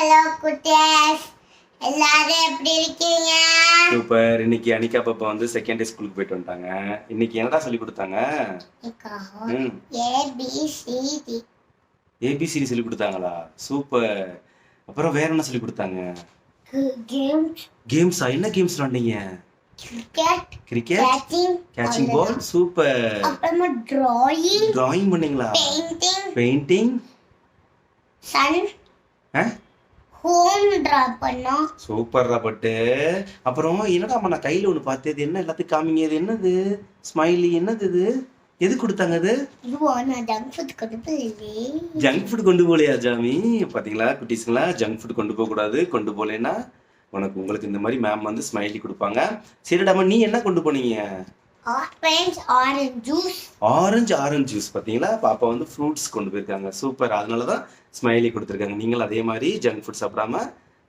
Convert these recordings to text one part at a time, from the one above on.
Hello குட்டீஸ், எல்லாரும் எப்படி இருக்கீங்க? சூப்பர். இன்னைக்கு அனிகா பாப்பா வந்து செகண்டரி ஸ்கூலுக்கு போயிட்டு வந்துட்டாங்க. இன்னைக்கு என்னடா சொல்லி கொடுத்தாங்க? ஏபிசிடி. ஏபிசிடி சொல்லி கொடுத்தாங்களா? சூப்பர். அப்புறம் வேற என்ன சொல்லி கொடுத்தாங்க? கேம்ஸா? என்ன கேம்ஸ் விளையாண்டீங்க? கிரிக்கெட், கேட்சிங் பால். சூப்பர். அப்புறமா டிராயிங் பண்ணீங்களா? பெயிண்டிங், சன் ஹோம் டிரா பண்ணோம். சூப்பர்ரா பட்டு. அப்புறம் என்னடா நான் கையில ஒண்ணு பார்த்தது, என்ன எல்லாத்துக்கும் காமிங்க, இது என்னது? ஸ்மைலி, என்னது இது? எது கொடுத்தாங்க அது? ஜங்க் ஃபுட் கொண்டு போகலையே. ஜங்க் ஃபுட் கொண்டு போகலையா ஜாமி? பாத்தீங்களா குட்டீஸ்ங்களா, ஜங்க் ஃபுட் கொண்டு போக கூடாது. கொண்டு போகலைன்னா உங்களுக்கு இந்த மாதிரி மேம் வந்து ஸ்மைலி கொடுப்பாங்க. சரிடாமா, நீ என்ன கொண்டு போனீங்க? Orange juice. பாத்தீங்களா, பாப்பா வந்து ஃப்ரூட்ஸ் கொண்டு போயிருக்காங்க. சூப்பர். அதனாலதான் ஸ்மைலி கொடுத்துருக்காங்க. நீங்களும் அதே மாதிரி ஜங்க் ஃபுட் சாப்பிடாம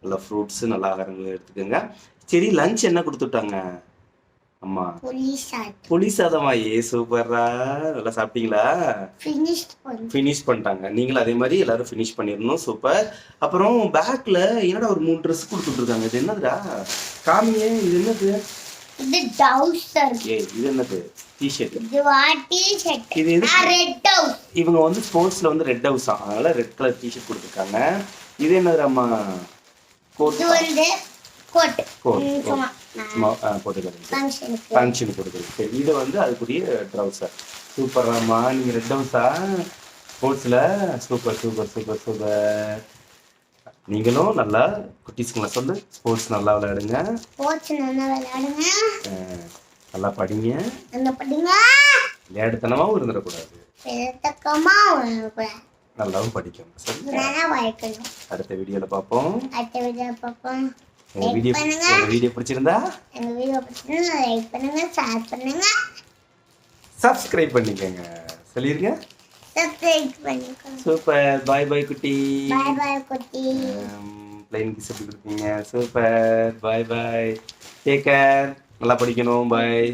நல்லா ஃப்ரூட்ஸ், நல்லா ஆகாரங்கள் எடுத்துக்கோங்க. சரி, லஞ்ச் என்ன கொடுத்துட்டாங்க அம்மா? புளி சாதமா? சூப்பர்ரா. நல்லா சாப்பிட்டீங்களா? ஃபினிஷ் பண்ணிட்டாங்க. நீங்களும் அதே மாதிரி எல்லாரும் ஃபினிஷ் பண்ணிடணும். சூப்பர். அப்புறம் பேக்ல என்னடா ஒரு 3 ட்ரெஸ் கொடுத்துட்ருக்காங்க. இது என்னதுடா? காமியே, இது என்னது? இது டவுசர். இது என்னது? டி-ஷர்ட். இது ரெட் ஹவுஸ். இவங்க வந்து ஸ்போர்ட்ஸ்ல வந்து ரெட் ஹவுஸ், அதனால ரெட் கலர் டி-ஷர்ட் கொடுத்துருக்காங்க. இது என்னதுமா? கோட். இது வந்து கோட். ஃபங்க்ஷன் கொடுக்குறது. இது வந்து அதுக்குரிய ட்ரவுசர். சூப்பர்ராம்மா. நீங்க ரெட் ஹவுஸா ஸ்போர்ட்ஸ்ல? Super super super super. நீங்களும் நல்லா குட்டீஸ்களை சொல்லு, ஸ்போர்ட்ஸ் நல்லா விளையாடுங்க. நல்லா படிங்க. விளையாடுத்தனமாவும் இருந்துடக்கூடாது, நல்லாவும் படிக்கணும். சரி, அடுத்த வீடியோல பார்ப்போம். வீடியோ பிடிச்சிருந்தா லைக் பண்ணுங்க, ஷேர் பண்ணுங்க, சப்ஸ்கிரைப் பண்ணிக்கங்க. சொல்லிருங்க. சூப்பர். பாய் பாய் குட்டி. பிளைன் கிஸ் எப்படி கொடுப்பீங்க? Super. Bye bye. Take care. நல்லா படிக்கணும். பாய்.